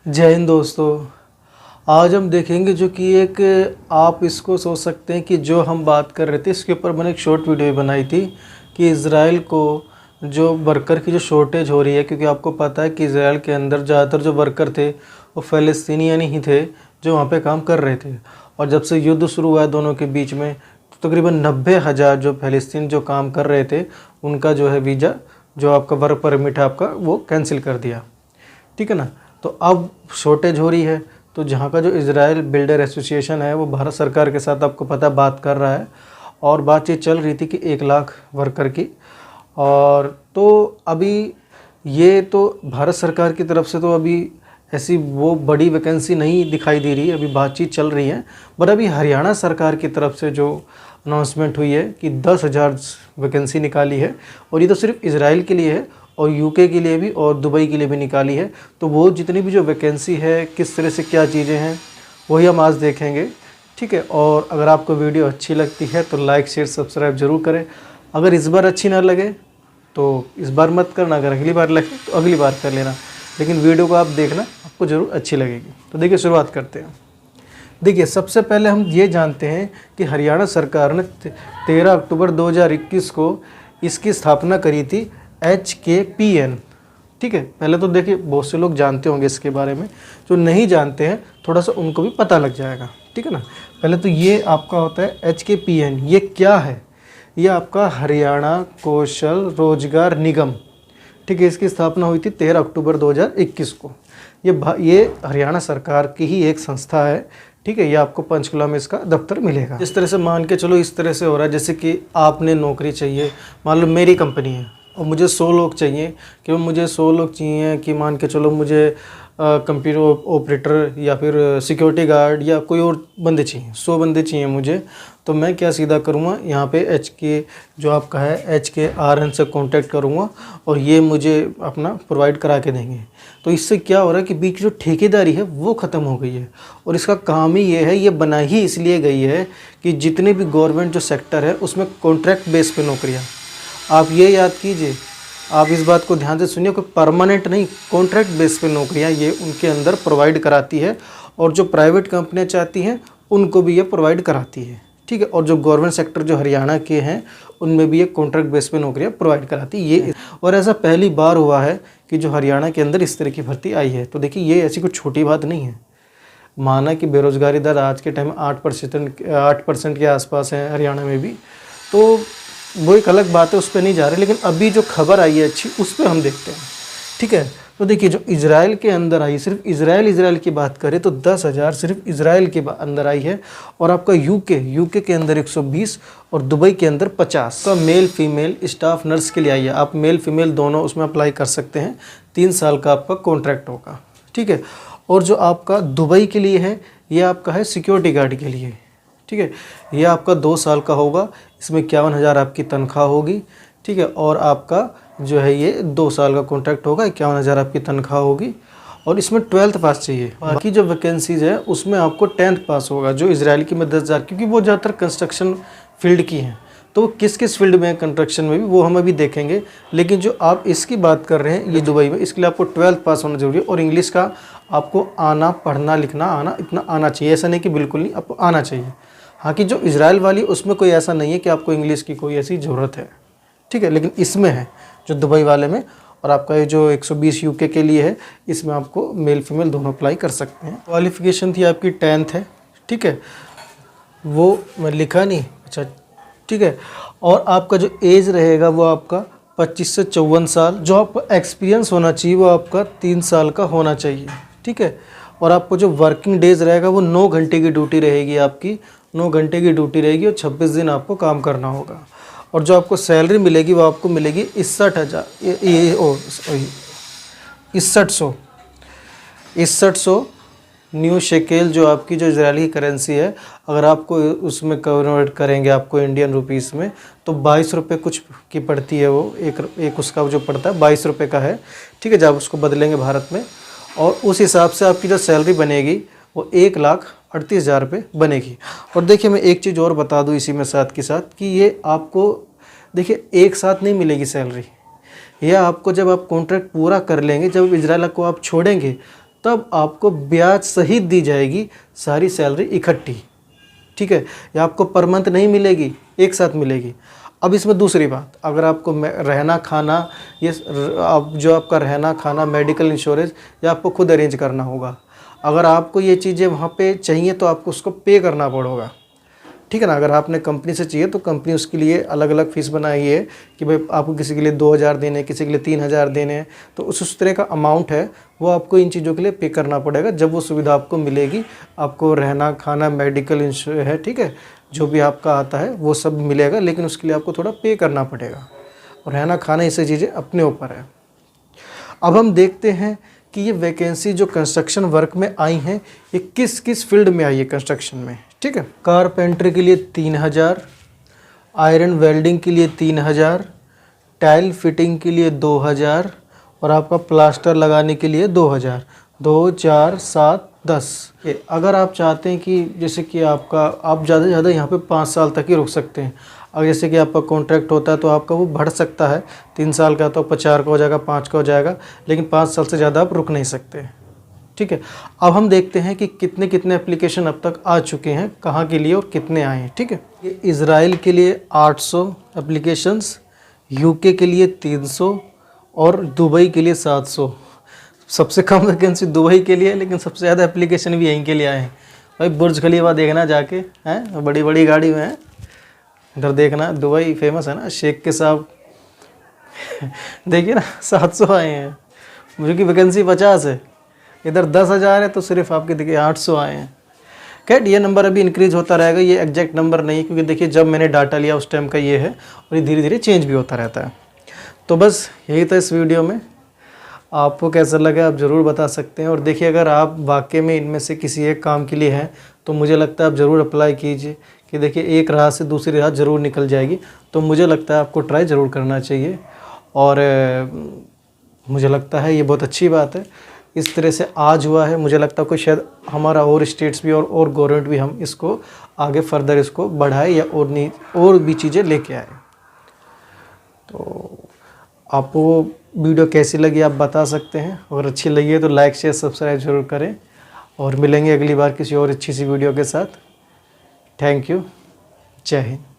जय हिंद दोस्तों। आज हम देखेंगे जो कि एक आप इसको सोच सकते हैं कि जो हम बात कर रहे थे इसके ऊपर मैंने एक शॉर्ट वीडियो बनाई थी कि इज़राइल को जो वर्कर की जो शॉर्टेज हो रही है, क्योंकि आपको पता है कि इज़राइल के अंदर ज़्यादातर जो वर्कर थे वो फ़लस्तीनियन ही थे जो वहाँ पे काम कर रहे थे। और जब से युद्ध शुरू हुआ है दोनों के बीच में तो तकरीबन 90,000 जो फ़लस्तीन जो काम कर रहे थे उनका जो है वीज़ा, जो आपका वर्क परमिट है आपका, वो कैंसिल कर दिया। ठीक है ना। तो अब शॉर्टेज हो रही है, तो जहाँ का जो इज़राइल बिल्डर एसोसिएशन है वो भारत सरकार के साथ आपको पता बात कर रहा है और बातचीत चल रही थी कि 1 लाख वर्कर की। और तो अभी ये तो भारत सरकार की तरफ से तो अभी ऐसी वो बड़ी वैकेंसी नहीं दिखाई दे रही है, अभी बातचीत चल रही है। बट अभी हरियाणा सरकार की तरफ से जो अनाउंसमेंट हुई है कि 10,000 वैकेंसी निकाली है, और ये तो सिर्फ इज़राइल के लिए है और यूके के लिए भी और दुबई के लिए भी निकाली है। तो वो जितनी भी जो वैकेंसी है, किस तरह से क्या चीज़ें हैं, वही हम आज देखेंगे। ठीक है। और अगर आपको वीडियो अच्छी लगती है तो लाइक शेयर सब्सक्राइब ज़रूर करें। अगर इस बार अच्छी ना लगे तो इस बार मत करना, अगर अगली बार लगे तो अगली बार कर लेना, लेकिन वीडियो को आप देखना, आपको ज़रूर अच्छी लगेगी। तो देखिए शुरुआत करते हैं। देखिए सबसे पहले हम ये जानते हैं कि हरियाणा सरकार ने 13 अक्टूबर 2021 को इसकी स्थापना करी थी HKPN। ठीक है। पहले तो देखिए बहुत से लोग जानते होंगे इसके बारे में, जो नहीं जानते हैं थोड़ा सा उनको भी पता लग जाएगा। ठीक है ना। पहले तो ये आपका होता है HKPN। ये क्या है? ये आपका हरियाणा कौशल रोजगार निगम। ठीक है। इसकी स्थापना हुई थी 13 अक्टूबर 2021 को। ये हरियाणा सरकार की ही एक संस्था है। ठीक है। ये आपको पंचकुला में इसका दफ्तर मिलेगा। इस तरह से मान के चलो, इस तरह से हो रहा है जैसे कि आपने नौकरी चाहिए, मान लो मेरी कंपनी है और मुझे 100 लोग चाहिए, कि मुझे 100 लोग चाहिए कि मान के चलो मुझे कंप्यूटर ऑपरेटर या फिर सिक्योरिटी गार्ड या कोई और बंदे चाहिए, 100 बंदे चाहिए मुझे। तो मैं क्या सीधा करूँगा, यहाँ पे HK जो आपका है HKRN से कांटेक्ट करूँगा और ये मुझे अपना प्रोवाइड करा के देंगे। तो इससे क्या हो रहा है कि बीच जो ठेकेदारी है वो ख़त्म हो गई है। और इसका काम ही ये है, ये बनाई ही इसलिए गई है कि जितने भी गवर्नमेंट जो सेक्टर है उसमें कॉन्ट्रैक्ट बेस पे नौकरियाँ, आप ये याद कीजिए, आप इस बात को ध्यान से सुनिए, कोई परमानेंट नहीं, कॉन्ट्रैक्ट बेस पे नौकरियां ये उनके अंदर प्रोवाइड कराती है। और जो प्राइवेट कंपनियां चाहती हैं उनको भी ये प्रोवाइड कराती है। ठीक है। और जो गवर्नमेंट सेक्टर जो हरियाणा के हैं उनमें भी ये कॉन्ट्रैक्ट बेस पे नौकरियां प्रोवाइड कराती है ये। और ऐसा पहली बार हुआ है कि जो हरियाणा के अंदर इस तरह की भर्ती आई है। तो देखिए ये ऐसी कोई छोटी बात नहीं है। माना कि बेरोजगारी दर आज के टाइम 8% के आसपास है हरियाणा में भी, तो वो एक अलग बात है, उस पर नहीं जा रहे। लेकिन अभी जो खबर आई है अच्छी, उस पर हम देखते हैं। ठीक है। तो देखिए जो इज़राइल के अंदर आई, सिर्फ इज़राइल की बात करें तो 10,000 सिर्फ इज़राइल के अंदर आई है। और आपका यूके के अंदर 120 और दुबई के अंदर 50 का मेल फीमेल स्टाफ नर्स के लिए आई है। आप मेल फीमेल दोनों उसमें अप्लाई कर सकते हैं। 3 साल का आपका कॉन्ट्रैक्ट होगा। ठीक है। और जो आपका दुबई के लिए है, ये आपका है सिक्योरिटी गार्ड के लिए। ठीक है। ये आपका 2 साल का होगा, इसमें 51,000 आपकी तनख्वाह होगी। ठीक है। और आपका जो है ये 2 साल का कॉन्ट्रैक्ट होगा, 51,000 आपकी तनख्वाह होगी। और इसमें 12th पास चाहिए। बाकी जो वैकेंसीज है उसमें आपको 10th पास होगा। जो इजराइल की में 10,000, क्योंकि वो ज़्यादातर कंस्ट्रक्शन फील्ड की हैं, तो किस किस फील्ड में, कंस्ट्रक्शन में भी, वो हम अभी देखेंगे। लेकिन जो आप इसकी बात कर रहे हैं ये दुबई में, इसके लिए आपको 12th पास होना जरूरी है। और इंग्लिश का आपको आना, पढ़ना लिखना आना, इतना आना चाहिए। ऐसा नहीं कि बिल्कुल नहीं, आपको आना चाहिए। हाँ कि जो इजराइल वाली उसमें कोई ऐसा नहीं है कि आपको इंग्लिश की कोई ऐसी ज़रूरत है। ठीक है। लेकिन इसमें है जो दुबई वाले में। और आपका ये जो 120 यूके के लिए है, इसमें आपको मेल फीमेल दोनों अप्लाई कर सकते हैं। क्वालिफ़िकेशन थी आपकी 10th है। ठीक है। वो मैं लिखा नहीं, अच्छा ठीक है। और आपका जो एज रहेगा वो आपका 25 से 54 साल। जो आपको एक्सपीरियंस होना चाहिए वो आपका 3 साल का होना चाहिए। ठीक है। और आपको जो वर्किंग डेज़ रहेगा वो 9 घंटे की ड्यूटी रहेगी आपकी, 9 घंटे की ड्यूटी रहेगी और 26 दिन आपको काम करना होगा। और जो आपको सैलरी मिलेगी वो आपको मिलेगी 6100 न्यू शेकेल, जो आपकी जो इजरायली करेंसी है। अगर आपको उसमें कन्वर्ट करेंगे आपको इंडियन रुपीस में तो 22 रुपये कुछ की पड़ती है। वो एक उसका जो पड़ता है 22 रुपये का है। ठीक है। जब उसको बदलेंगे भारत में, और उस हिसाब से आपकी जो सैलरी बनेगी वो 1,38,000 रुपये बनेगी। और देखिए मैं एक चीज़ और बता दूं इसी में साथ के साथ कि ये आपको देखिए एक साथ नहीं मिलेगी सैलरी। यह आपको जब आप कॉन्ट्रैक्ट पूरा कर लेंगे, जब इजराइल को आप छोड़ेंगे तब आपको ब्याज सहित दी जाएगी सारी सैलरी इकट्ठी, ठीक है। या आपको पर मंथ नहीं मिलेगी, एक साथ मिलेगी। अब इसमें दूसरी बात, अगर आपको रहना खाना, ये जो आपका रहना खाना, मेडिकल इंश्योरेंस, या आपको खुद अरेंज करना होगा। अगर आपको ये चीज़ें वहाँ पे चाहिए तो आपको उसको पे करना पड़ेगा, ठीक है ना। अगर आपने कंपनी से चाहिए तो कंपनी उसके लिए अलग अलग फ़ीस बनाई है कि भाई आपको किसी के लिए 2000 देने, किसी के लिए 3000 देने हैं, तो उस तरह का अमाउंट है वो आपको इन चीज़ों के लिए पे करना पड़ेगा। जब वो सुविधा आपको मिलेगी, आपको रहना खाना, मेडिकल इंश्योरेंस है, ठीक है, जो भी आपका आता है वो सब मिलेगा, लेकिन उसके लिए आपको थोड़ा पे करना पड़ेगा। और रहना खाना ये सब चीज़ें अपने ऊपर है। अब हम देखते हैं कि ये वैकेंसी जो कंस्ट्रक्शन वर्क में आई हैं, ये किस किस फील्ड में आई है कंस्ट्रक्शन में, ठीक है। कारपेंटर के लिए 3000, आयरन वेल्डिंग के लिए 3000, टाइल फिटिंग के लिए 2000, और आपका प्लास्टर लगाने के लिए 2000। 2, 4, 7, 10। अगर आप चाहते हैं कि जैसे कि आप ज़्यादा से ज़्यादा यहाँ पे 5 साल तक ही रुक सकते हैं। अगर जैसे कि आपका कॉन्ट्रैक्ट होता है तो आपका वो बढ़ सकता है, 3 साल का तो 4 का हो जाएगा, 5 का हो जाएगा, लेकिन 5 साल से ज़्यादा आप रुक नहीं सकते, ठीक है। अब हम देखते हैं कि कितने कितने एप्लीकेशन अब तक आ चुके हैं, कहाँ के लिए और कितने आए हैं, ठीक है। ये इज़राइल के लिए 800 एप्लीकेशंस, यूके के लिए 300 और दुबई के लिए 700। सबसे कम वैकेंसी दुबई के लिए, लेकिन सबसे ज़्यादा एप्लीकेशन भी यहीं के लिए आए हैं। भाई बुर्ज खलीफा देखना जाके, हैं बड़ी बड़ी गाड़ी में है, इधर देखना, दुबई फेमस है ना, शेख के साहब देखिए ना 700 आए हैं, मुझे की वैकेंसी 50 है, इधर 10,000 है, तो सिर्फ आपके देखिए 800 आए हैं। खैर ये नंबर अभी इंक्रीज़ होता रहेगा, ये एग्जैक्ट नंबर नहीं है, क्योंकि देखिए जब मैंने डाटा लिया उस टाइम का ये है, और ये धीरे धीरे चेंज भी होता रहता है। तो बस यही था इस वीडियो में। आपको कैसा लगा आप ज़रूर बता सकते हैं। और देखिए अगर आप वाकई में इनमें से किसी एक काम के लिए हैं तो मुझे लगता है आप ज़रूर अप्लाई कीजिए, कि देखिए एक राह से दूसरी राह ज़रूर निकल जाएगी। तो मुझे लगता है आपको ट्राई ज़रूर करना चाहिए, और मुझे लगता है ये बहुत अच्छी बात है। इस तरह से आज हुआ है, मुझे लगता है कि शायद हमारा और स्टेट्स भी और गवर्नमेंट भी हम इसको आगे फर्दर इसको बढ़ाए, या और भी चीज़ें लेके आए। तो आपको वीडियो कैसी लगी आप बता सकते हैं, अगर अच्छी लगी है तो लाइक शेयर सब्सक्राइब ज़रूर करें, और मिलेंगे अगली बार किसी और अच्छी सी वीडियो के साथ। थैंक यू, जय हिंद।